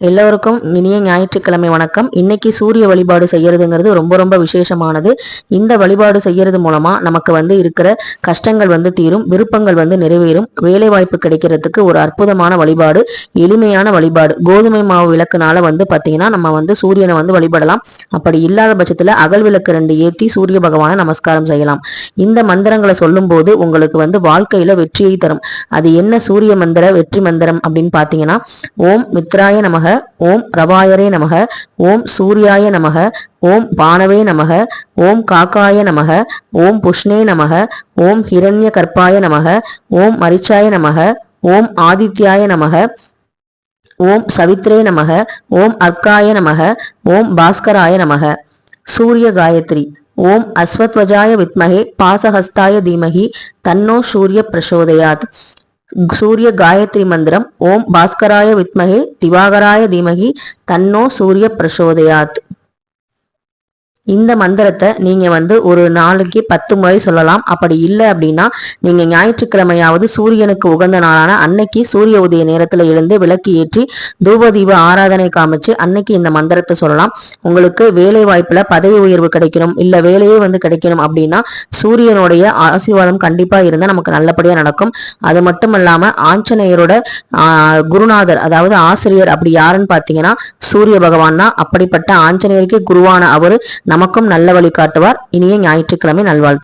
எல்லோருக்கும் இனிய ஞாயிற்றுக்கிழமை வணக்கம். இன்னைக்கு சூரிய வழிபாடு செய்யறதுங்கிறது ரொம்ப ரொம்ப விசேஷமானது. இந்த வழிபாடு செய்யறது மூலமா நமக்கு இருக்கிற கஷ்டங்கள் தீரும், விருப்பங்கள் நிறைவேறும், வேலை வாய்ப்பு கிடைக்கிறதுக்கு ஒரு அற்புதமான வழிபாடு, எளிமையான வழிபாடு. கோதுமை மாவு விளக்குனால பாத்தீங்கன்னா நம்ம சூரியனை வழிபடலாம். அப்படி இல்லாத பட்சத்துல அகல் விளக்கு 2 ஏத்தி சூரிய பகவானை நமஸ்காரம் செய்யலாம். இந்த மந்திரங்களை சொல்லும் போது உங்களுக்கு வாழ்க்கையில வெற்றியை தரும். அது என்ன சூரிய மந்திர வெற்றி மந்திரம் அப்படின்னு பாத்தீங்கன்னா, ஓம் மித்ராய நமக, ஓம் ரவாயரே நமக, ஓம் சூர்யாய நமக, ஓம் பானவே நமக, ஓம் காக்காய நமக, ஓம் புஷ்ணே நமக, ஓம் ஹிரண்ய கற்பாய நமக, ஓம் மரிச்சாய நமக, ஓம் ஆதித்யாய நமக, ஓம் சவித்ரே நமக, ஓம் அர்க்காய நமக, ஓம் பாஸ்கராய நமக. சூரிய காயத்ரி. ஓம் அஸ்வத்வஜாய வித்மகே பாசஹஸ்தாய தீமகி தன்னோ சூரிய பிரசோதயாத். சூரிய காயத்ரி மந்திரம். ஓம் பாஸ்கராய வித்மகே திவாகராய தீமகி தன்னோ சூரிய பிரசோதயாத். இந்த மந்திரத்தை நீங்க ஒரு நாளைக்கு 10 முறை சொல்லலாம். அப்படி இல்லை அப்படின்னா நீங்க ஞாயிற்றுக்கிழமையாவது சூரியனுக்கு உகந்த நாளான அன்னைக்கு சூரிய உதய நேரத்துல எழுந்து விளக்கு ஏற்றி தூப தீப ஆராதனை காமிச்சு அன்னைக்கு இந்த மந்திரத்தை சொல்லலாம். உங்களுக்கு வேலை வாய்ப்புல பதவி உயர்வு கிடைக்கணும், இல்ல வேலையே கிடைக்கணும் அப்படின்னா சூரியனுடைய ஆசீர்வாதம் கண்டிப்பா இருந்தா நமக்கு நல்லபடியா நடக்கும். அது மட்டும் இல்லாம ஆஞ்சநேயரோட குருநாதர், அதாவது ஆசிரியர் அப்படி யாருன்னு பாத்தீங்கன்னா சூரிய பகவான் தான். அப்படிப்பட்ட ஆஞ்சநேயருக்கு குருவான அவரு நமக்கும் நல்ல வழி காட்டுவார். இனிய ஞாயிற்றுக்கிழமை நல்வாழ்த்து.